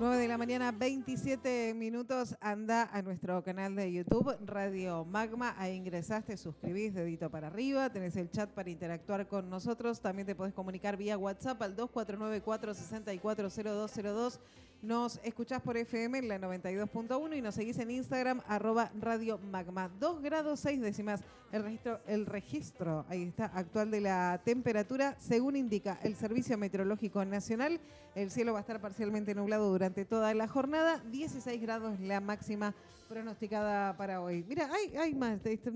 9 de la mañana, 27 minutos. Anda a nuestro canal de YouTube, Radio Magma. Ahí ingresás, te suscribís, dedito para arriba. Tenés el chat para interactuar con nosotros. También te podés comunicar vía WhatsApp al 2494-640202. Nos escuchás por FM en la 92.1 y nos seguís en Instagram, @Radio Magma. 2 grados 6 décimas. El registro, ahí está, actual de la temperatura. Según indica el Servicio Meteorológico Nacional, el cielo va a estar parcialmente nublado durante toda la jornada. 16 grados la máxima pronosticada para hoy. Mira, hay más. Está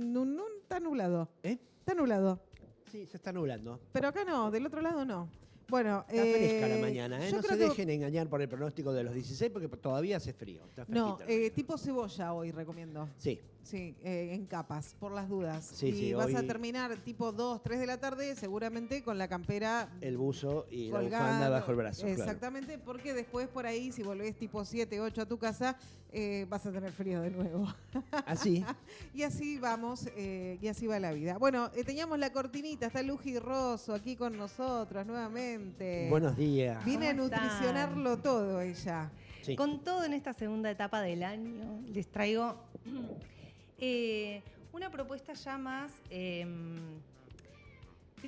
nublado. Está nublado. Sí, se está nublando. Pero acá no, del otro lado no. Bueno, está fresca la mañana, ¿eh? No se dejen que... engañar por el pronóstico de los 16 porque todavía hace frío. Está no, tipo cebolla hoy recomiendo. Sí. Sí, en capas, por las dudas. Sí, y sí, vas hoy... a terminar tipo 2, 3 de la tarde, seguramente con la campera... el buzo y colgando, la bufanda bajo el brazo. Exactamente, claro. Porque después por ahí, si volvés tipo 7, 8 a tu casa, vas a tener frío de nuevo. Así. Y así vamos, y así va la vida. Bueno, teníamos la cortinita, está Luji Rosso aquí con nosotros nuevamente. Buenos días. Viene a nutricionarlo todo ella. Sí. Con todo en esta segunda etapa del año, les traigo una propuesta ya más que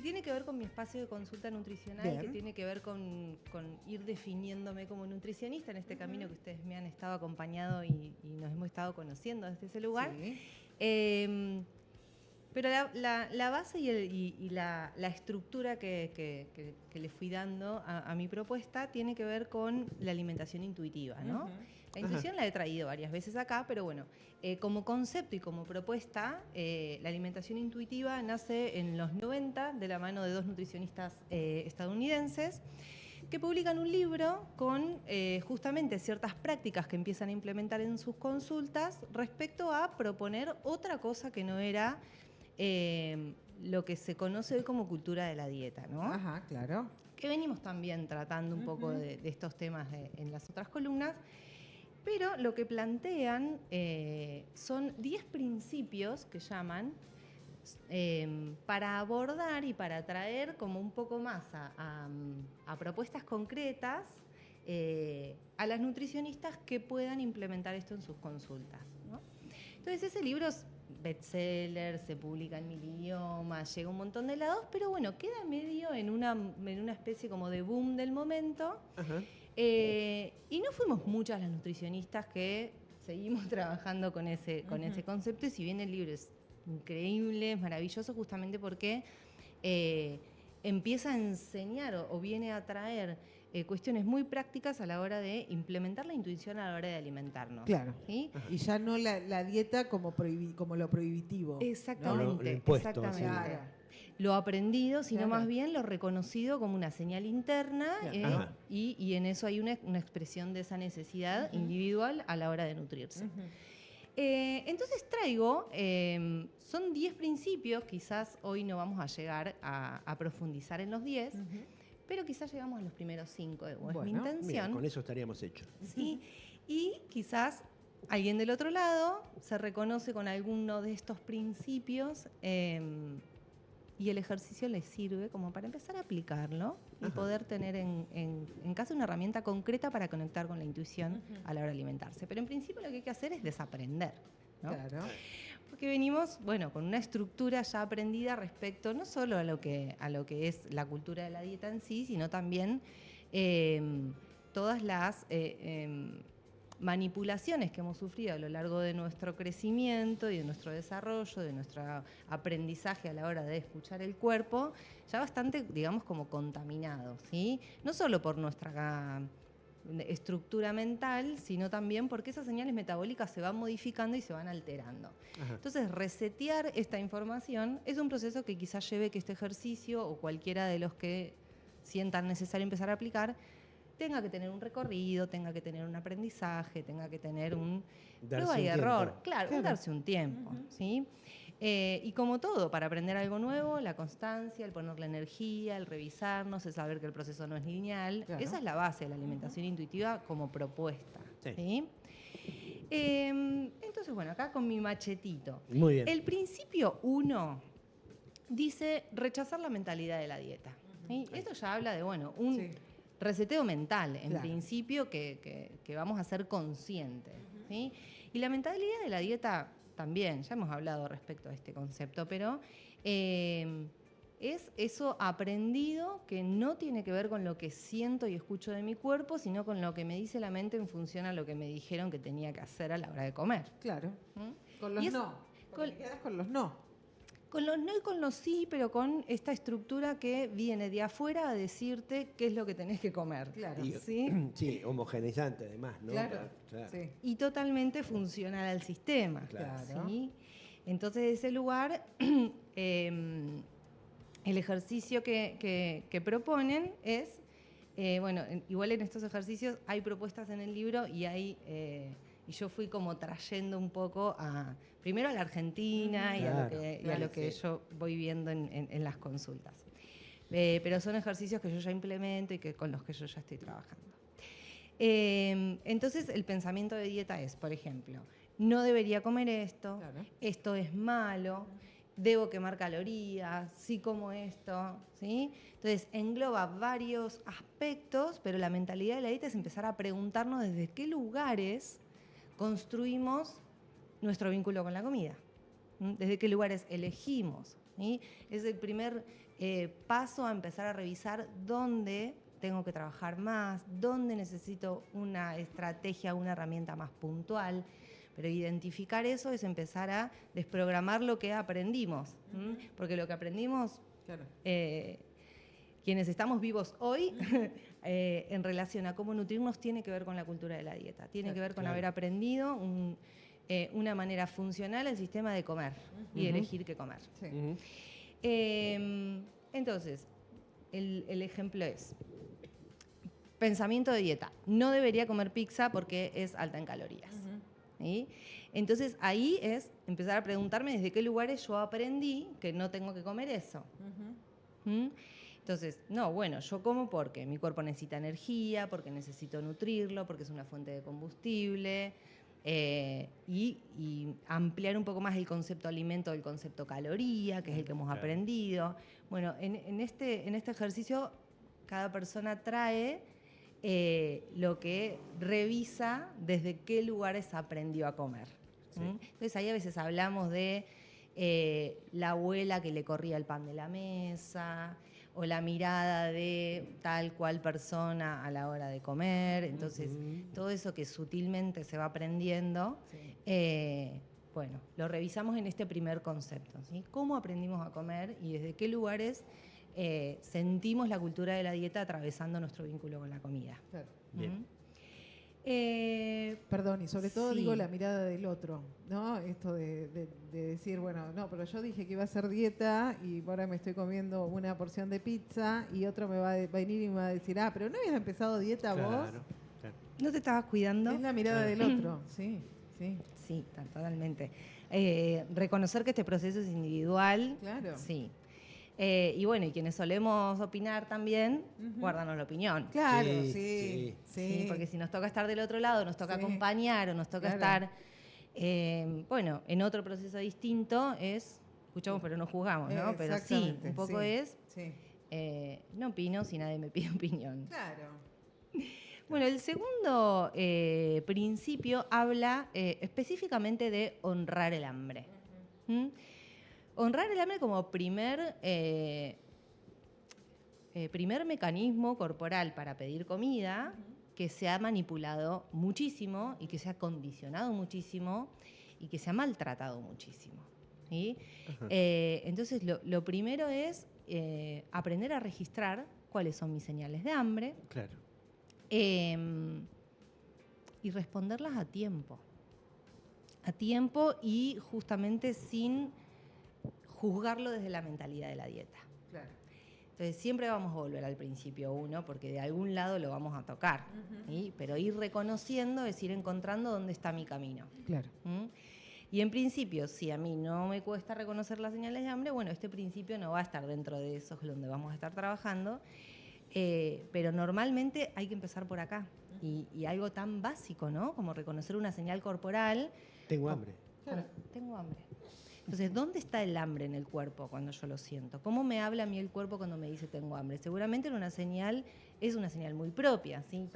tiene que ver con mi espacio de consulta nutricional, bien, que tiene que ver con ir definiéndome como nutricionista en este camino que ustedes me han estado acompañando y nos hemos estado conociendo desde ese lugar. Sí. Pero la base y la estructura que le fui dando a mi propuesta tiene que ver con la alimentación intuitiva, ¿no? Uh-huh. La intuición la he traído varias veces acá, pero bueno, como concepto y como propuesta, la alimentación intuitiva nace en los 90 de la mano de dos nutricionistas estadounidenses que publican un libro con justamente ciertas prácticas que empiezan a implementar en sus consultas respecto a proponer otra cosa que no era lo que se conoce hoy como cultura de la dieta, ¿no? Ajá, claro. Que venimos también tratando un poco de estos temas en las otras columnas, pero lo que plantean son 10 principios que llaman para abordar y para traer como un poco más a propuestas concretas a las nutricionistas que puedan implementar esto en sus consultas, ¿no? Entonces ese libro es bestseller, se publica en 1000 idiomas, llega a un montón de lados, pero bueno, queda medio en una especie como de boom del momento. Uh-huh. Y no fuimos muchas las nutricionistas que seguimos trabajando con ese concepto, y si bien el libro es increíble, es maravilloso, justamente porque empieza a enseñar o viene a traer cuestiones muy prácticas a la hora de implementar la intuición a la hora de alimentarnos. Claro. ¿Sí? Y ya no la dieta como lo prohibitivo. Exactamente. ¿No? Lo impuesto, exactamente. Claro. Lo aprendido, sino más bien lo reconocido como una señal interna, y en eso hay una expresión de esa necesidad individual a la hora de nutrirse. Entonces traigo, son 10 principios, quizás hoy no vamos a llegar a profundizar en los 10, pero quizás llegamos a los primeros 5, es mi intención. Mira, con eso estaríamos hechos. Sí, y quizás alguien del otro lado se reconoce con alguno de estos principios y el ejercicio les sirve como para empezar a aplicarlo y poder tener en casa una herramienta concreta para conectar con la intuición a la hora de alimentarse. Pero en principio lo que hay que hacer es desaprender, ¿no? Claro. Porque venimos, con una estructura ya aprendida respecto no solo a lo que es la cultura de la dieta en sí, sino también todas las manipulaciones que hemos sufrido a lo largo de nuestro crecimiento y de nuestro desarrollo, de nuestro aprendizaje a la hora de escuchar el cuerpo, ya bastante, digamos, como contaminado, ¿sí? No solo por nuestra estructura mental, sino también porque esas señales metabólicas se van modificando y se van alterando. Ajá. Entonces, resetear esta información es un proceso que quizás lleve que este ejercicio o cualquiera de los que sientan necesario empezar a aplicar tenga que tener un recorrido, tenga que tener un aprendizaje, tenga que tener un prueba y error. Claro, darse un tiempo, ¿sí? Y como todo, para aprender algo nuevo, la constancia, el poner la energía, el revisarnos, el saber que el proceso no es lineal. Claro. Esa es la base de la alimentación intuitiva como propuesta. ¿Sí? Entonces, acá con mi machetito. Muy bien. El principio 1 dice rechazar la mentalidad de la dieta. ¿Sí? Esto ya habla de, reseteo mental, en Claro. principio, que vamos a ser conscientes. ¿Sí? Y la mentalidad de la dieta también, ya hemos hablado respecto a este concepto, pero es eso aprendido que no tiene que ver con lo que siento y escucho de mi cuerpo, sino con lo que me dice la mente en función a lo que me dijeron que tenía que hacer a la hora de comer. Claro. ¿Mm? Con los Y eso- no. Porque te quedas con los no. Con los no y con los sí, pero con esta estructura que viene de afuera a decirte qué es lo que tenés que comer. Claro. Y- ¿Sí? Sí, homogeneizante además, ¿no? Claro. Claro. Sí. Y totalmente funcional al sistema. Claro. ¿Sí? Entonces, de ese lugar, el ejercicio que proponen es, bueno, igual en estos ejercicios hay propuestas en el libro y y yo fui como trayendo un poco primero a la Argentina y a lo Claro, que, claro, sí. yo voy viendo en las consultas. Pero son ejercicios que yo ya implemento y con los que yo ya estoy trabajando. Entonces, el pensamiento de dieta es, por ejemplo, no debería comer esto, Claro. esto es malo, debo quemar calorías, sí como esto, ¿sí? Entonces, engloba varios aspectos, pero la mentalidad de la dieta es empezar a preguntarnos desde qué lugares construimos nuestro vínculo con la comida, desde qué lugares elegimos, ¿sí? Es el primer paso a empezar a revisar dónde tengo que trabajar más, dónde necesito una estrategia, una herramienta más puntual. Pero identificar eso es empezar a desprogramar lo que aprendimos. Porque lo que aprendimos, Claro. quienes estamos vivos hoy, en relación a cómo nutrirnos, tiene que ver con la cultura de la dieta. Tiene que ver con Claro. haber aprendido una manera funcional el sistema de comer y elegir qué comer. Sí. Ujú. Entonces, el ejemplo es, pensamiento de dieta. No debería comer pizza porque es alta en calorías. ¿Sí? Entonces, ahí es empezar a preguntarme desde qué lugares yo aprendí que no tengo que comer eso. ¿Mm? Entonces, no, bueno, yo como porque mi cuerpo necesita energía, porque necesito nutrirlo, porque es una fuente de combustible, y ampliar un poco más el concepto alimento del concepto caloría, que es el que hemos Claro. aprendido. Bueno, en este ejercicio cada persona trae lo que revisa desde qué lugares aprendió a comer. Sí. Entonces ahí a veces hablamos de la abuela que le corría el pan de la mesa, o la mirada de tal cual persona a la hora de comer. Entonces, todo eso que sutilmente se va aprendiendo, bueno, lo revisamos en este primer concepto, ¿sí? ¿Cómo aprendimos a comer y desde qué lugares sentimos la cultura de la dieta atravesando nuestro vínculo con la comida? Claro. Bien. Perdón, y sobre todo Sí. digo la mirada del otro, ¿no? Esto de decir, bueno, no, pero yo dije que iba a hacer dieta y ahora me estoy comiendo una porción de pizza y otro me va a venir y me va a decir, ah, pero ¿no habías empezado dieta vos? Claro, claro. ¿No te estabas cuidando? Es la mirada del otro, sí, sí. Sí, totalmente. Reconocer que este proceso es individual. Claro. Sí. Y bueno, y quienes solemos opinar también, Ujú. guárdanos la opinión. Claro, Sí, sí, sí. Sí, porque si nos toca estar del otro lado, nos toca Sí. acompañar o nos toca Claro. estar, bueno, en otro proceso distinto es, escuchamos pero no juzgamos, ¿no? Pero sí, Exactamente, un poco sí. es, Sí. no opino si nadie me pide opinión. Claro. Bueno, el segundo principio habla específicamente de honrar el hambre. ¿Mm? Honrar el hambre como primer mecanismo corporal para pedir comida que se ha manipulado muchísimo y que se ha condicionado muchísimo y que se ha maltratado muchísimo. ¿Sí? Entonces, lo primero es aprender a registrar cuáles son mis señales de hambre, Claro. y responderlas a tiempo. A tiempo y justamente sin juzgarlo desde la mentalidad de la dieta. Claro. Entonces siempre vamos a volver al principio uno porque de algún lado lo vamos a tocar. ¿Sí? Pero ir reconociendo es ir encontrando dónde está mi camino. Claro. ¿Mm? Y en principio, si a mí no me cuesta reconocer las señales de hambre, bueno, este principio no va a estar dentro de esos donde vamos a estar trabajando. Pero normalmente hay que empezar por acá. Y algo tan básico, ¿no? Como reconocer una señal corporal. Tengo hambre. Claro. Tengo hambre. Entonces, ¿dónde está el hambre en el cuerpo cuando yo lo siento? ¿Cómo me habla a mí el cuerpo cuando me dice tengo hambre? Seguramente es una señal muy propia, ¿sí?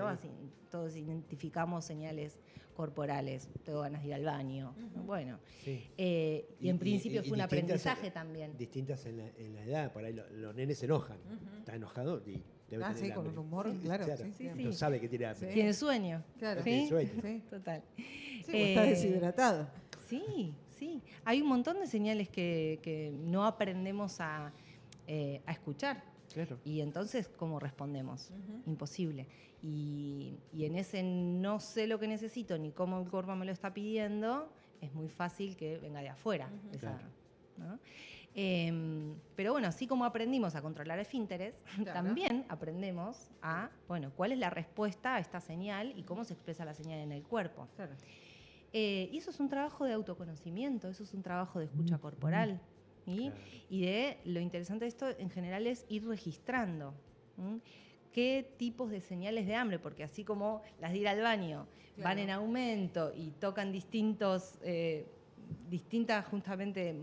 Todos identificamos señales corporales. Tengo ganas de ir al baño. Bueno, Sí. y en principio fue un distintas aprendizaje también. Distintas en la edad, por ahí los nenes se enojan. Está enojado y debe tener sí, con hambre. un humor, claro. Sí, sí. No sabe que tiene hambre. Sí. Tiene sueño. Claro. Tiene sueño. Sí. Total. Sí, o está deshidratado. Sí. Hay un montón de señales que no aprendemos a escuchar. Claro. Y entonces, ¿cómo respondemos? Imposible. Y en ese no sé lo que necesito ni cómo el cuerpo me lo está pidiendo, es muy fácil que venga de afuera. Claro. ¿No? Pero bueno, así como aprendimos a controlar esfínteres, Claro. también aprendemos a, cuál es la respuesta a esta señal y cómo se expresa la señal en el cuerpo. Claro. Y eso es un trabajo de autoconocimiento, eso es un trabajo de escucha corporal. ¿Sí? Claro. Y lo interesante de esto en general es ir registrando qué tipos de señales de hambre, porque así como las de ir al baño van en aumento y tocan distintas justamente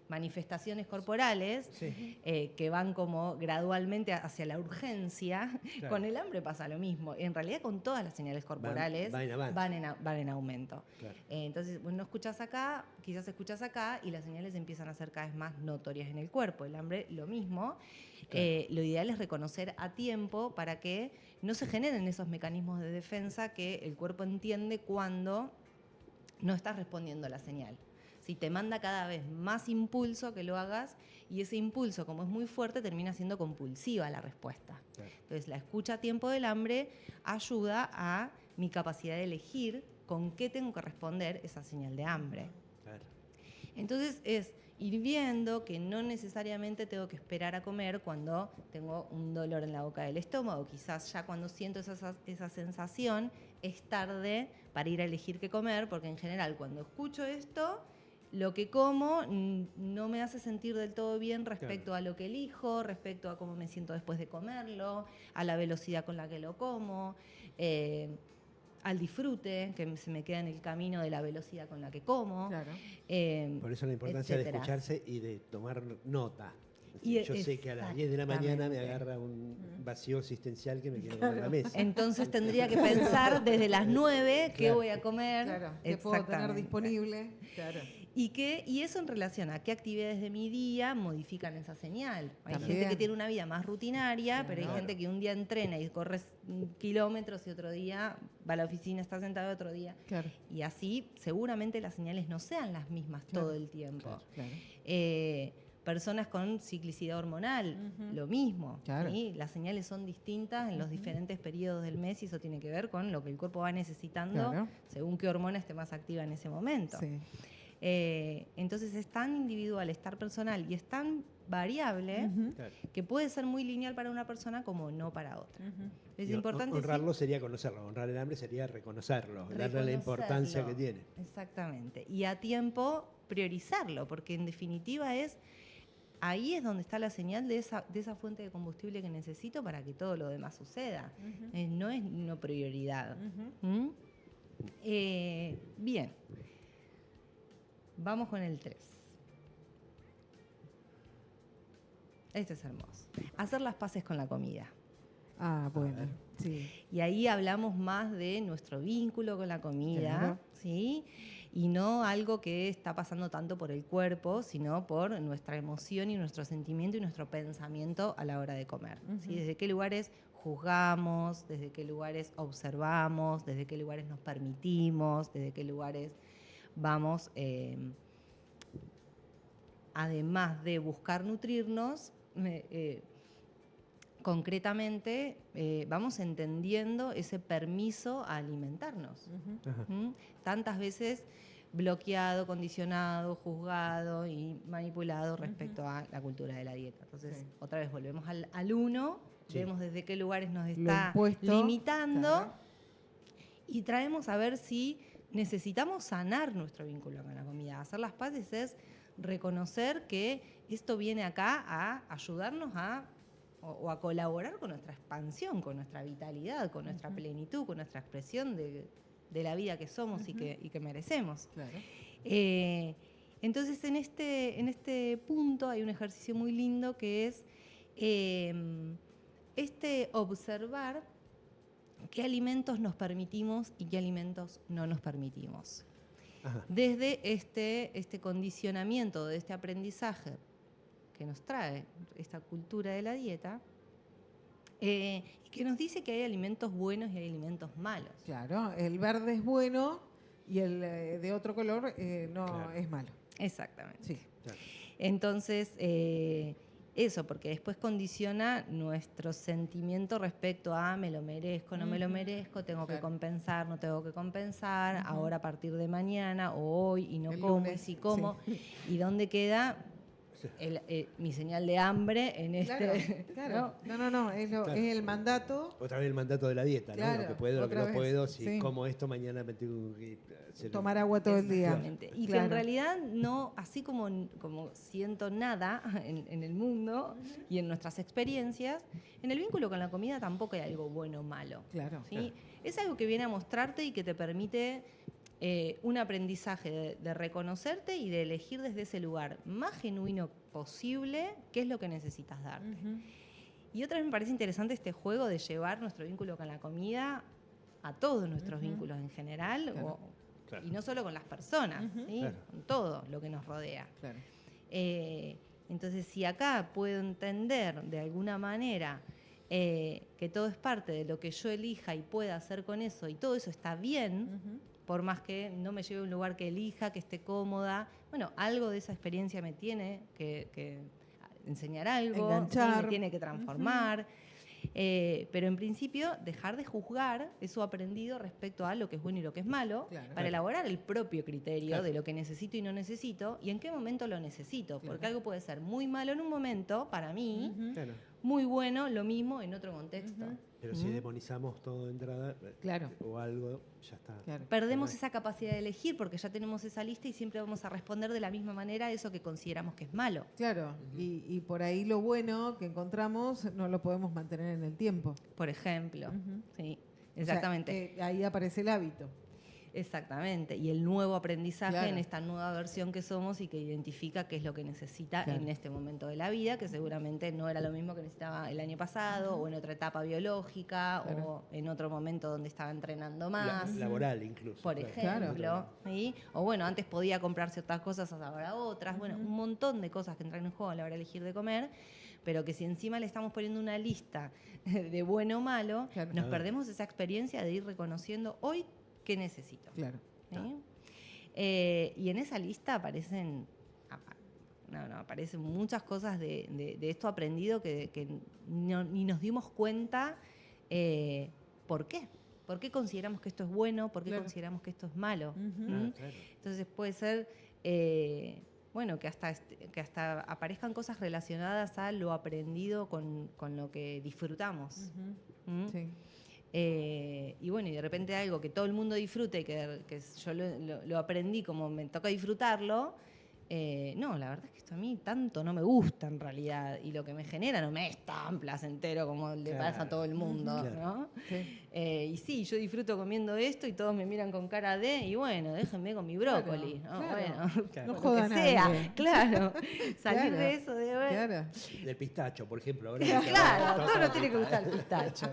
manifestaciones corporales Sí. que van como gradualmente hacia la urgencia, Claro. con el hambre pasa lo mismo. En realidad con todas las señales corporales Van en avance. van en aumento. Claro. Entonces, no escuchás acá, quizás escuchás acá y las señales empiezan a ser cada vez más notorias en el cuerpo. El hambre, lo mismo. Claro. Lo ideal es reconocer a tiempo para que no se generen esos mecanismos de defensa que el cuerpo entiende cuando no estás respondiendo a la señal. Si te manda cada vez más impulso que lo hagas, y ese impulso, como es muy fuerte, termina siendo compulsiva la respuesta. Claro. Entonces, la escucha a tiempo del hambre ayuda a mi capacidad de elegir con qué tengo que responder esa señal de hambre. Claro. Entonces, es ir viendo que no necesariamente tengo que esperar a comer cuando tengo un dolor en la boca del estómago. Quizás ya cuando siento esa sensación es tarde para ir a elegir qué comer, porque en general cuando escucho esto, lo que como no me hace sentir del todo bien respecto a lo que elijo, respecto a cómo me siento después de comerlo, a la velocidad con la que lo como, al disfrute que se me queda en el camino de la velocidad con la que como. Claro. Por eso la importancia de etcétera. escucharse y de tomar nota. Y Yo sé que a las 10 de la mañana me agarra un vacío existencial que me quiero comer la mesa. Entonces tendría que pensar desde las 9 qué Claro. voy a comer. Claro. ¿Qué puedo tener Exactamente. disponible? Claro. Y eso en relación a qué actividades de mi día modifican esa señal. Hay También. gente que tiene una vida más rutinaria, pero hay Claro. gente que un día entrena y corre kilómetros y otro día va a la oficina, está sentado otro día. Claro. Y así seguramente las señales no sean las mismas Claro. todo el tiempo. Claro. Personas con ciclicidad hormonal, lo mismo. Claro. ¿sí? Las señales son distintas en los diferentes periodos del mes y eso tiene que ver con lo que el cuerpo va necesitando Claro. según qué hormona esté más activa en ese momento. Sí. Entonces es tan individual, es tan personal y es tan variable Claro. que puede ser muy lineal para una persona como no para otra. Es Y importante honrarlo sería conocerlo, honrar el hambre sería reconocerlo, darle la importancia que tiene. Exactamente. Y a tiempo priorizarlo, porque en definitiva ahí es donde está la señal de esa fuente de combustible que necesito para que todo lo demás suceda. No es no prioridad. ¿Mm? Bien. Vamos con el 3. Este es hermoso. Hacer las paces con la comida. Ah, bueno. Sí. Y ahí hablamos más de nuestro vínculo con la comida, Claro. ¿sí? Y no algo que está pasando tanto por el cuerpo, sino por nuestra emoción y nuestro sentimiento y nuestro pensamiento a la hora de comer. ¿Sí? Desde qué lugares juzgamos, desde qué lugares observamos, desde qué lugares nos permitimos, desde qué lugares vamos, además de buscar nutrirnos, concretamente vamos entendiendo ese permiso a alimentarnos. Ajá. ¿Mm? Tantas veces bloqueado, condicionado, juzgado y manipulado respecto a la cultura de la dieta. Entonces, Sí. otra vez volvemos al uno, Sí. vemos desde qué lugares nos Lo está impuesto, limitando claro. y traemos a ver si necesitamos sanar nuestro vínculo con la comida. Hacer las paces es reconocer que esto viene acá a ayudarnos o a colaborar con nuestra expansión, con nuestra vitalidad, con nuestra plenitud, con nuestra expresión de la vida que somos y que merecemos. Claro. Entonces, en este punto hay un ejercicio muy lindo que es observar qué alimentos nos permitimos y qué alimentos no nos permitimos. Ajá. Desde este condicionamiento, de este aprendizaje que nos trae esta cultura de la dieta, y que nos dice que hay alimentos buenos y hay alimentos malos. Claro, el verde es bueno y el de otro color no Claro. es malo. Exactamente. Sí. Claro. Entonces, eso, porque después condiciona nuestro sentimiento respecto a me lo merezco, no me lo merezco, tengo que Claro. compensar, no tengo que compensar, ahora a partir de mañana o hoy y no El como, lunes, y si como, sí. y dónde queda mi señal de hambre en este... Claro. ¿no? No, es el mandato. Otra vez el mandato de la dieta, ¿no? Claro, Lo que puedo, lo que otra no vez, puedo. Si sí. como esto, mañana me tengo que hacer Tomar agua todo el día. Exactamente. Y que en realidad no, así como siento nada en el mundo y en nuestras experiencias, en el vínculo con la comida tampoco hay algo bueno o malo. Claro. ¿Sí? Es algo que viene a mostrarte y que te permite un aprendizaje de reconocerte y de elegir desde ese lugar más genuino posible qué es lo que necesitas darte. Y otra vez me parece interesante este juego de llevar nuestro vínculo con la comida a todos nuestros vínculos en general, Claro. Claro. y no solo con las personas, ¿sí? Claro. Con todo lo que nos rodea. Claro. Entonces, si acá puedo entender de alguna manera que todo es parte de lo que yo elija y pueda hacer con eso, y todo eso está bien, por más que no me lleve a un lugar que elija, que esté cómoda, bueno, algo de esa experiencia me tiene que enseñar algo, Enganchar. ¿sí? Me tiene que transformar. Pero en principio, dejar de juzgar eso aprendido respecto a lo que es bueno y lo que es malo, Claro. para elaborar el propio criterio Claro. de lo que necesito y no necesito, y en qué momento lo necesito. Claro. Porque algo puede ser muy malo en un momento, para mí, Claro. muy bueno, lo mismo en otro contexto. Pero si demonizamos todo de entrada Claro. o algo, ya está. Claro. Perdemos Correcto. esa capacidad de elegir porque ya tenemos esa lista y siempre vamos a responder de la misma manera a eso que consideramos que es malo. Claro, y por ahí lo bueno que encontramos no lo podemos mantener en el tiempo. Por ejemplo. Sí, O sea, exactamente. ahí aparece el hábito. Exactamente. Y el nuevo aprendizaje Claro. en esta nueva versión que somos y que identifica qué es lo que necesita Claro. en este momento de la vida, que seguramente no era lo mismo que necesitaba el año pasado o en otra etapa biológica Claro. o en otro momento donde estaba entrenando La- más. laboral incluso. Por claro. ejemplo, ¿sí? O bueno, antes podía comprar ciertas cosas, ahora otras, bueno, un montón de cosas que entran en juego a la hora de elegir de comer, pero que si encima le estamos poniendo una lista de bueno o malo, Claro. nos perdemos esa experiencia de ir reconociendo hoy qué necesito. Claro. ¿Sí? Y en esa lista aparecen muchas cosas de esto aprendido que ni nos dimos cuenta por qué. ¿Por qué consideramos que esto es bueno? ¿Por qué Claro. consideramos que esto es malo? Ah, claro. Entonces puede ser, bueno, que hasta aparezcan cosas relacionadas a lo aprendido con lo que disfrutamos. ¿Mm? Sí. Y bueno, y de repente algo que todo el mundo disfrute y que yo lo aprendí como me toca disfrutarlo, no, la verdad es que esto a mí tanto no me gusta en realidad y lo que me genera no me es tan placentero como le Claro. pasa a todo el mundo, Claro. ¿no? Sí. Y sí, yo disfruto comiendo esto y todos me miran con cara de, y bueno, déjenme con mi brócoli, Claro, ¿no? claro. Bueno, Claro. No lo joda a que nadie. sea, claro, salir Claro. de eso de, bueno, Claro. Del pistacho, por ejemplo. Ahora claro, todo nos tiene que gustar el pistacho.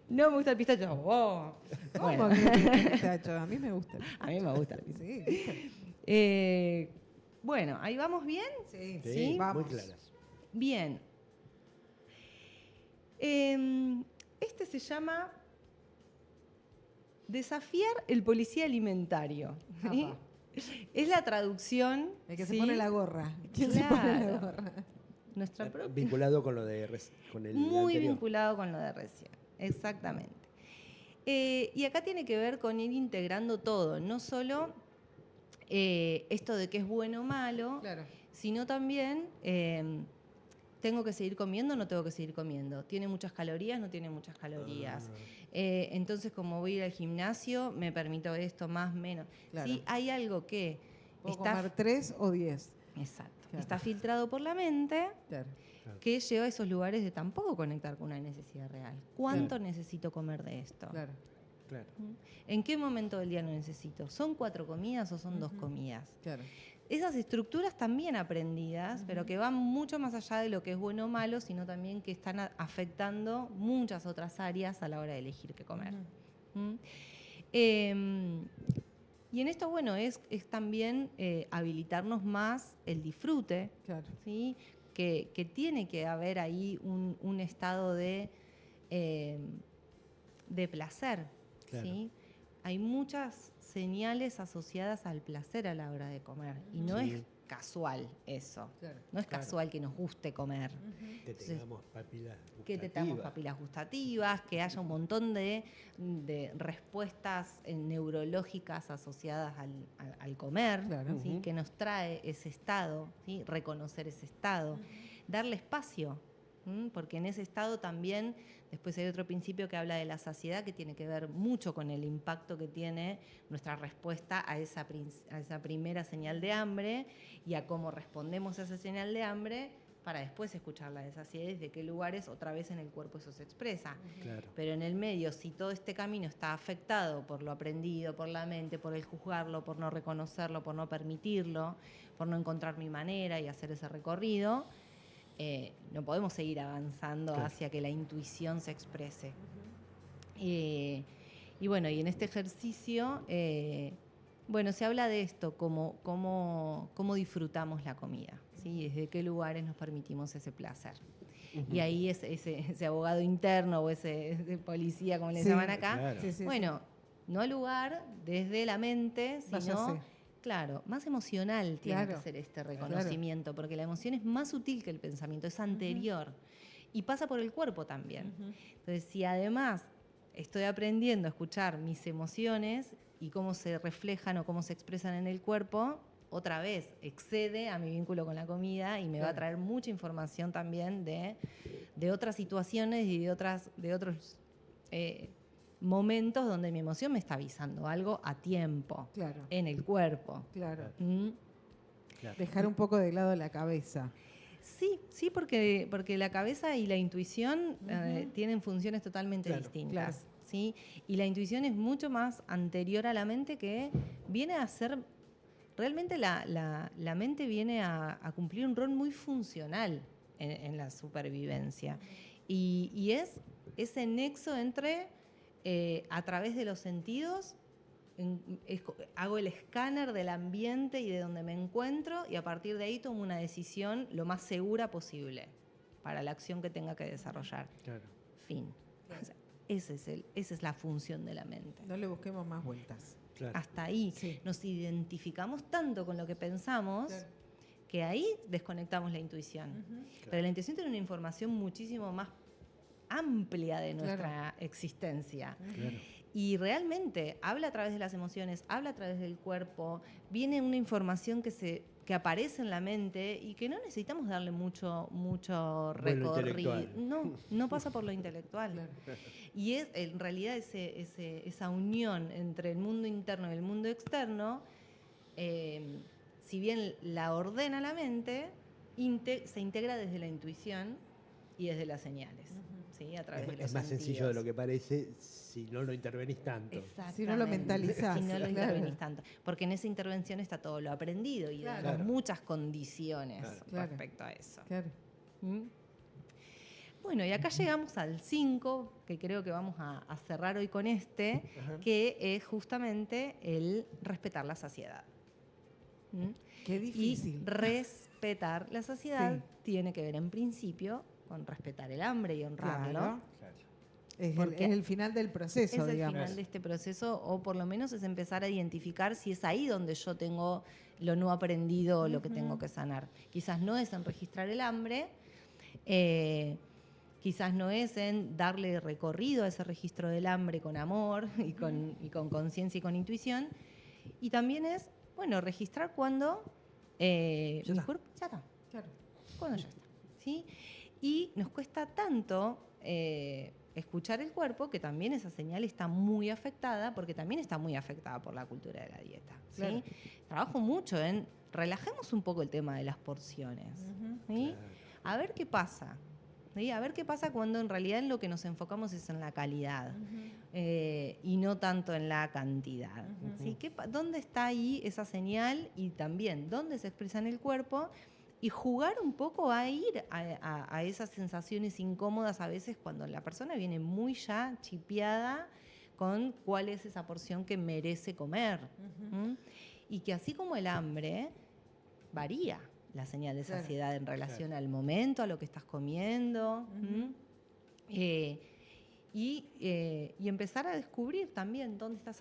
No me gusta el pistacho. Oh. ¿Cómo Bueno, que el pistacho? A mí me gusta. a mí me gusta el pistacho. Sí, ¿viste? Bueno, ¿ahí vamos bien? Sí, Sí, ¿Sí? vamos. muy claras. Bien. Este se llama Desafiar el policía alimentario. ¿sí? Apa. Es la traducción. El que se ¿sí? pone la gorra. ¿Quién se pone la Claro. gorra? Nuestra propia. Vinculado con lo de con el Muy anterior. vinculado con lo de recién, exactamente. Y acá tiene que ver con ir integrando todo, no solo esto de que es bueno o malo, Claro. sino también tengo que seguir comiendo o no tengo que seguir comiendo. ¿Tiene muchas calorías? No tiene muchas calorías. Entonces, como voy a ir al gimnasio, me permito esto, más, menos. Claro. ¿Sí? Hay algo que Puedo está... comer 3 o 10. Exacto. Claro. Está filtrado por la mente, Claro. que lleva a esos lugares de tampoco conectar con una necesidad real. ¿Cuánto necesito comer de esto? Claro. Claro. ¿En qué momento del día lo necesito? ¿Son 4 comidas o son 2 comidas? Claro. Esas estructuras también aprendidas, pero que van mucho más allá de lo que es bueno o malo, sino también que están afectando muchas otras áreas a la hora de elegir qué comer. ¿Mm? Y en esto, bueno, es también habilitarnos más el disfrute, Claro. ¿sí? Que tiene que haber ahí un estado de placer, Claro. ¿sí? Hay muchas señales asociadas al placer a la hora de comer y no Sí. es casual eso. Claro. No es Claro. casual que nos guste comer. Que tengamos papilas gustativas. Que tengamos papilas gustativas, que haya un montón de respuestas neurológicas asociadas al comer, Claro. ¿sí? Que nos trae ese estado, ¿sí? Reconocer ese estado, darle espacio, porque en ese estado también, después hay otro principio que habla de la saciedad, que tiene que ver mucho con el impacto que tiene nuestra respuesta a esa primera señal de hambre y a cómo respondemos a esa señal de hambre para después escuchar la de saciedad y de qué lugares otra vez en el cuerpo eso se expresa. Claro. Pero en el medio, si todo este camino está afectado por lo aprendido, por la mente, por el juzgarlo, por no reconocerlo, por no permitirlo, por no encontrar mi manera y hacer ese recorrido, no podemos seguir avanzando Claro. hacia que la intuición se exprese. Y bueno, y en este ejercicio, bueno, se habla de esto, cómo disfrutamos la comida, ¿sí? Desde qué lugares nos permitimos ese placer. Y ahí ese abogado interno o ese policía, como le Sí, llaman acá, claro. Sí, sí, bueno, no al lugar desde la mente, sino, Váyase. claro, más emocional tiene Claro. que ser este reconocimiento, porque la emoción es más sutil que el pensamiento, es anterior y pasa por el cuerpo también. Entonces, si además estoy aprendiendo a escuchar mis emociones y cómo se reflejan o cómo se expresan en el cuerpo, otra vez excede a mi vínculo con la comida y me va a traer mucha información también de otras situaciones y de otros momentos donde mi emoción me está avisando algo a tiempo, Claro. en el cuerpo. Claro. ¿Mm? Claro. Dejar un poco de lado la cabeza. Sí, porque la cabeza y la intuición tienen funciones totalmente Claro, distintas. claro. ¿Sí? Y la intuición es mucho más anterior a la mente, que viene a ser, realmente la mente viene a cumplir un rol muy funcional en la supervivencia. Y es ese nexo entre, a través de los sentidos, hago el escáner del ambiente y de donde me encuentro y a partir de ahí tomo una decisión lo más segura posible para la acción que tenga que desarrollar. Claro. Fin. O sea, esa es la función de la mente. No le busquemos más vueltas. Claro. Hasta ahí Sí. nos identificamos tanto con lo que pensamos Claro. que ahí desconectamos la intuición. Pero la intuición tiene una información muchísimo más amplia de nuestra existencia. Claro. Y realmente habla a través de las emociones, habla a través del cuerpo, viene una información que aparece en la mente y que no necesitamos darle mucho Vuelo recorrido. intelectual. No pasa por lo intelectual. Claro. Y es en realidad esa unión entre el mundo interno y el mundo externo, si bien la ordena la mente, se integra desde la intuición y desde las señales, ¿sí? A través de los Es más sencillo sentidos. de lo que parece si no lo intervenís tanto. Exactamente. Si no lo mentalizás. Si no lo Claro. intervenís tanto. Porque en esa intervención está todo lo aprendido y Claro. damos Claro. muchas condiciones Claro. respecto a eso. Claro. ¿Mm? Bueno, y acá llegamos al 5, que creo que vamos a cerrar hoy con este, que es justamente el respetar la saciedad. ¿Mm? Qué Y difícil. respetar la saciedad Sí. tiene que ver en principio con respetar el hambre y honrarlo. Claro. Claro. Es el final del proceso, Es el digamos. final de este proceso, o por lo menos es empezar a identificar si es ahí donde yo tengo lo no aprendido o lo que tengo que sanar. Quizás no es en registrar el hambre, quizás no es en darle recorrido a ese registro del hambre con amor y con conciencia y con intuición. Y también es, bueno, registrar cuando mi está. cuerpo ya está. Claro. Cuando ya está. ¿Sí? Y nos cuesta tanto escuchar el cuerpo, que también esa señal está muy afectada, porque también está muy afectada por la cultura de la dieta. ¿sí? Claro. Trabajo mucho en relajemos un poco el tema de las porciones. ¿sí? Claro. A ver qué pasa. ¿sí? A ver qué pasa cuando en realidad en lo que nos enfocamos es en la calidad y no tanto en la cantidad. ¿Sí? ¿Dónde está ahí esa señal? Y también, ¿dónde se expresa en el cuerpo? Y jugar un poco a ir a esas sensaciones incómodas a veces cuando la persona viene muy ya chipeada con cuál es esa porción que merece comer. Y que así como el hambre, varía la señal de saciedad en relación al momento, a lo que estás comiendo. Y empezar a descubrir también dónde está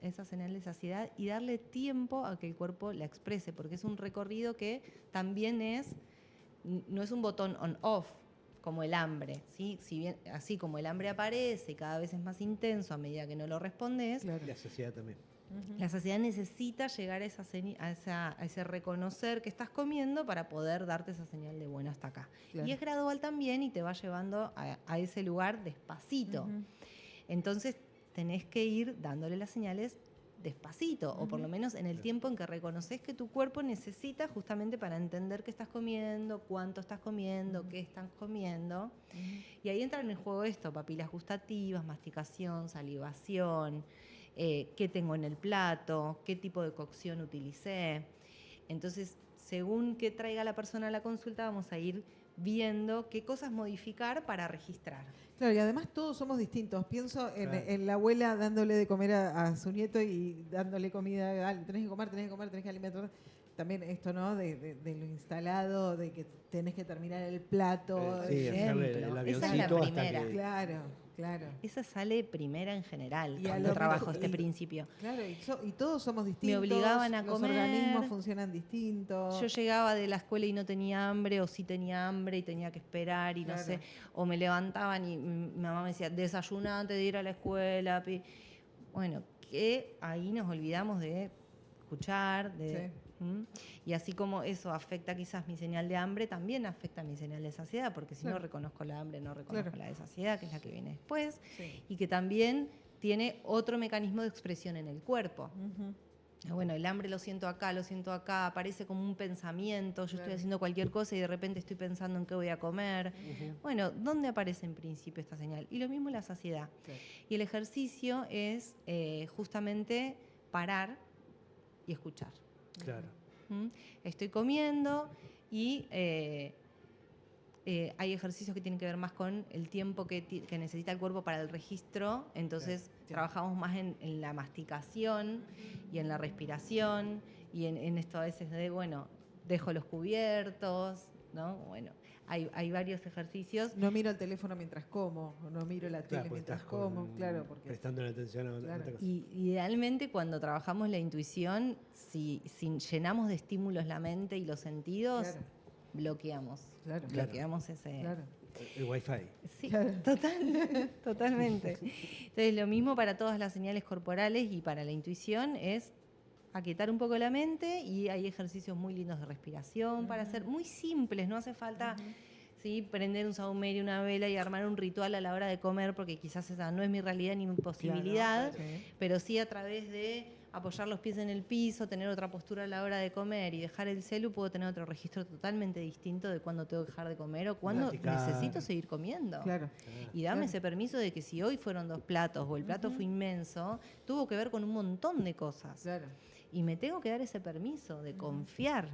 esa señal de saciedad y darle tiempo a que el cuerpo la exprese, porque es un recorrido que también no es un botón on-off como el hambre, ¿sí? Si bien, así como el hambre aparece y cada vez es más intenso a medida que no lo respondes, La saciedad también. la saciedad necesita llegar a ese reconocer que estás comiendo para poder darte esa señal de bueno hasta acá. Claro. Y es gradual también y te va llevando a ese lugar despacito. Entonces tenés que ir dándole las señales despacito, o por lo menos en el tiempo en que reconoces que tu cuerpo necesita justamente para entender qué estás comiendo, cuánto estás comiendo, qué estás comiendo. Y ahí entra en el juego esto, papilas gustativas, masticación, salivación, qué tengo en el plato, qué tipo de cocción utilicé. Entonces, según qué traiga la persona a la consulta, vamos a ir viendo qué cosas modificar para registrar. Claro, y además todos somos distintos. Pienso en la abuela dándole de comer a su nieto y dándole comida, tenés que comer, tenés que alimentar. También esto, ¿no? De lo instalado, de que tenés que terminar el plato. Sí, hacerle el avioncito. Esa es la primera. Claro. Esa sale primera en general Y cuando trabajo este principio. Claro, y todos somos distintos. Me obligaban a comer. Los organismos funcionan distintos. Yo llegaba de la escuela y no tenía hambre, o sí tenía hambre y tenía que esperar, y no sé. O me levantaban y mi mamá me decía, desayuná antes de ir a la escuela. Bueno, que ahí nos olvidamos de escuchar, y así como eso afecta quizás mi señal de hambre, también afecta mi señal de saciedad, porque si no reconozco la hambre, no reconozco la de saciedad, que es la que viene después, y que también tiene otro mecanismo de expresión en el cuerpo. Bueno, el hambre lo siento acá, aparece como un pensamiento, yo estoy haciendo cualquier cosa y de repente estoy pensando en qué voy a comer. Bueno, ¿dónde aparece en principio esta señal? Y lo mismo la saciedad. Y el ejercicio es justamente parar y escuchar. Claro. Estoy comiendo y hay ejercicios que tienen que ver más con el tiempo que necesita el cuerpo para el registro, entonces trabajamos más en la masticación y en la respiración y en esto a veces de, bueno, dejo los cubiertos, ¿no? Bueno, hay varios ejercicios. No miro el teléfono mientras como, no miro la tele mientras como, porque prestando la atención a otra cosa. Y idealmente cuando trabajamos la intuición, si llenamos de estímulos la mente y los sentidos, bloqueamos ese... El Wi-Fi. Sí, totalmente. Entonces, lo mismo para todas las señales corporales y para la intuición es aquietar un poco la mente, y hay ejercicios muy lindos de respiración para hacer, muy simples, no hace falta prender un saumerio, una vela y armar un ritual a la hora de comer, porque quizás esa no es mi realidad ni mi posibilidad, pero sí a través de apoyar los pies en el piso, tener otra postura a la hora de comer y dejar el celu, puedo tener otro registro totalmente distinto de cuándo tengo que dejar de comer o cuándo necesito seguir comiendo. Y dame ese permiso de que si hoy fueron 2 platos o el plato fue inmenso, tuvo que ver con un montón de cosas. Y me tengo que dar ese permiso de confiar,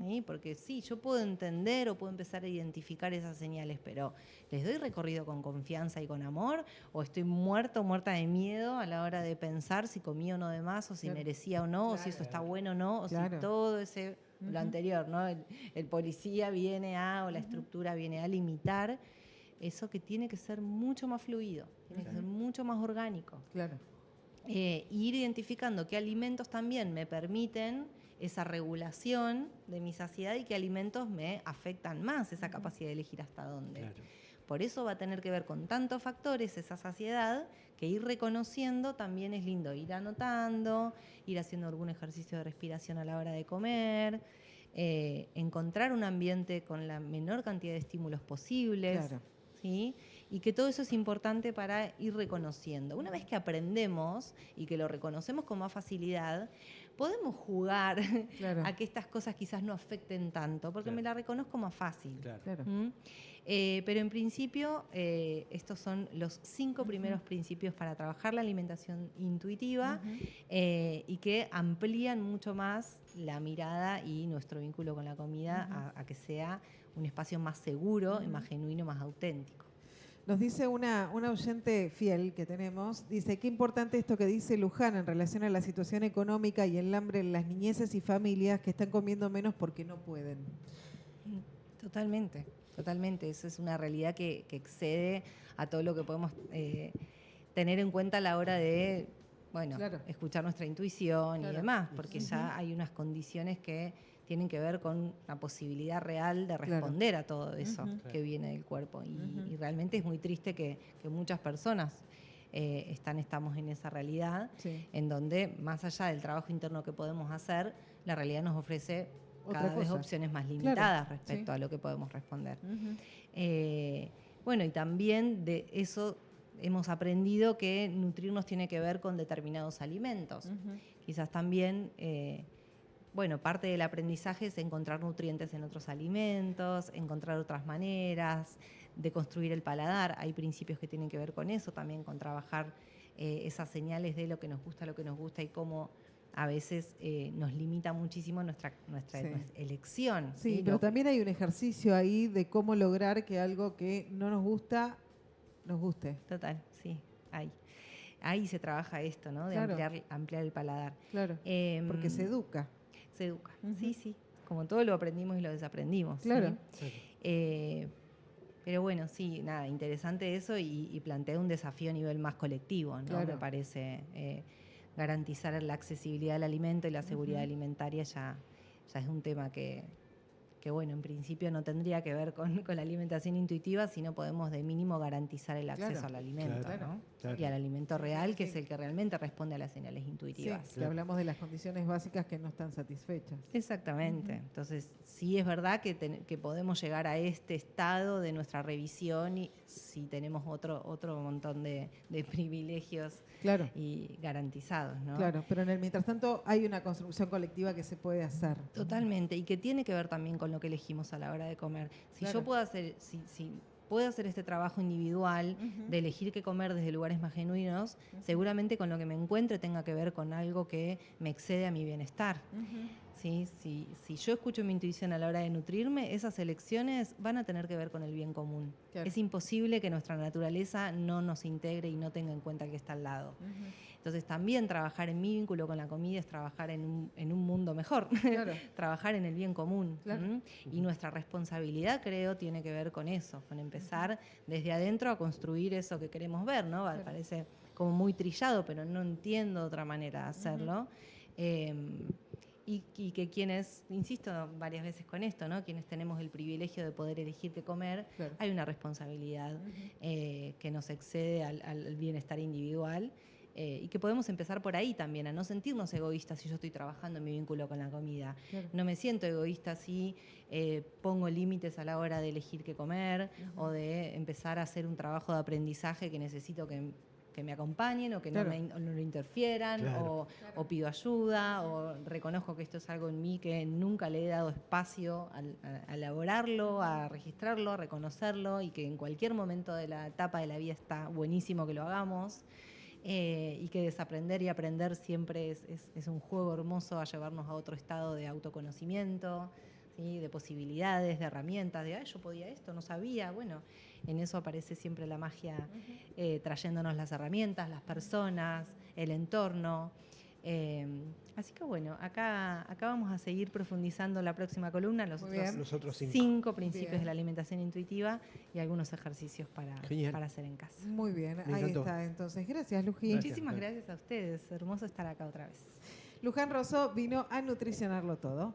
¿sí? Porque sí, yo puedo entender o puedo empezar a identificar esas señales, pero ¿les doy recorrido con confianza y con amor? ¿O estoy muerta de miedo a la hora de pensar si comí o no de más, o si merecía o no, o si eso está bueno o no, o si todo ese, lo anterior, ¿no? El policía viene o la estructura viene a limitar eso, que tiene que ser mucho más fluido, tiene que ser mucho más orgánico. Ir identificando qué alimentos también me permiten esa regulación de mi saciedad y qué alimentos me afectan más esa capacidad de elegir hasta dónde. Por eso va a tener que ver con tantos factores esa saciedad, que ir reconociendo también es lindo. Ir anotando, ir haciendo algún ejercicio de respiración a la hora de comer, encontrar un ambiente con la menor cantidad de estímulos posibles, ¿sí? y que todo eso es importante para ir reconociendo. Una vez que aprendemos y que lo reconocemos con más facilidad, podemos jugar Claro. a que estas cosas quizás no afecten tanto, porque Claro. me la reconozco más fácil. Claro. Pero en principio, estos son los 5 primeros principios para trabajar la alimentación intuitiva y que amplían mucho más la mirada y nuestro vínculo con la comida a que sea un espacio más seguro, más genuino, más auténtico. Nos dice una oyente fiel que tenemos, dice, qué importante esto que dice Luján en relación a la situación económica y el hambre en las niñeces y familias que están comiendo menos porque no pueden. Totalmente, totalmente. Eso es una realidad que excede a todo lo que podemos tener en cuenta a la hora de, bueno, Claro. escuchar nuestra intuición Claro. y demás, porque ya hay unas condiciones que tienen que ver con la posibilidad real de Claro. responder a todo eso Ujú. que viene del cuerpo. Y realmente es muy triste que muchas personas estamos en esa realidad, Sí. en donde más allá del trabajo interno que podemos hacer, la realidad nos ofrece Otra cada vez cosa. opciones más limitadas Claro, respecto sí. a lo que podemos responder. Bueno, y también de eso hemos aprendido que nutrirnos tiene que ver con determinados alimentos. Quizás también, bueno, parte del aprendizaje es encontrar nutrientes en otros alimentos, encontrar otras maneras de construir el paladar. Hay principios que tienen que ver con eso, también con trabajar esas señales de lo que nos gusta y cómo a veces nos limita muchísimo nuestra Sí. elección. Sí, pero también hay un ejercicio ahí de cómo lograr que algo que no nos gusta, nos guste. Total, sí, ahí se trabaja esto, ¿no? De Claro. ampliar el paladar. Claro, porque se educa. Se educa, Ujú. sí. Como todo lo aprendimos y lo desaprendimos. ¿sí? Claro. Pero bueno, sí, nada, interesante eso y plantea un desafío a nivel más colectivo, ¿no? Claro. Me parece garantizar la accesibilidad al alimento y la seguridad alimentaria ya es un tema que, bueno, en principio no tendría que ver con la alimentación intuitiva, sino podemos de mínimo garantizar el acceso Claro. al alimento, Claro. ¿no? Claro. Y al alimento real, que Sí. es el que realmente responde a las señales Sí, intuitivas. que hablamos de las condiciones básicas que no están satisfechas. Exactamente. Entonces, sí es verdad que podemos llegar a este estado de nuestra revisión y si tenemos otro montón de privilegios Claro, y garantizados, ¿no? claro, pero en el mientras tanto hay una construcción colectiva que se puede hacer. Totalmente, y que tiene que ver también con lo que elegimos a la hora de comer. Si Claro. yo puedo hacer, si puedo hacer este trabajo individual de elegir qué comer desde lugares más genuinos, seguramente con lo que me encuentre tenga que ver con algo que me excede a mi bienestar. ¿Sí? Si yo escucho mi intuición a la hora de nutrirme, esas elecciones van a tener que ver con el bien común. Claro. Es imposible que nuestra naturaleza no nos integre y no tenga en cuenta el que está al lado. Entonces también trabajar en mi vínculo con la comida es trabajar en un mundo mejor, Claro. trabajar en el bien común. Claro. ¿m? Y nuestra responsabilidad, creo, tiene que ver con eso, con empezar desde adentro a construir eso que queremos ver, ¿no? Claro. Parece como muy trillado, pero no entiendo otra manera de hacerlo. Y que quienes, insisto varias veces con esto, ¿no? Quienes tenemos el privilegio de poder elegir qué comer, Claro. hay una responsabilidad que nos excede al bienestar individual y que podemos empezar por ahí también, a no sentirnos egoístas si yo estoy trabajando en mi vínculo con la comida. Claro. No me siento egoísta si pongo límites a la hora de elegir qué comer o de empezar a hacer un trabajo de aprendizaje que necesito que me acompañen o que Claro. no lo interfieran Claro. o pido ayuda o reconozco que esto es algo en mí que nunca le he dado espacio a elaborarlo, a registrarlo, a reconocerlo y que en cualquier momento de la etapa de la vida está buenísimo que lo hagamos y que desaprender y aprender siempre es un juego hermoso a llevarnos a otro estado de autoconocimiento, ¿sí? De posibilidades, de herramientas, de yo podía esto, no sabía, bueno. En eso aparece siempre la magia trayéndonos las herramientas, las personas, el entorno. Así que bueno, acá vamos a seguir profundizando la próxima columna, los Muy otros bien. Los otros 5. 5 principios Bien. de la alimentación intuitiva y algunos ejercicios Genial. para hacer en casa. Muy bien, Me ahí encantó. está. Entonces, gracias, Lují. Gracias. Muchísimas gracias a ustedes, hermoso estar acá otra vez. Luján Rosso vino a nutricionarlo todo.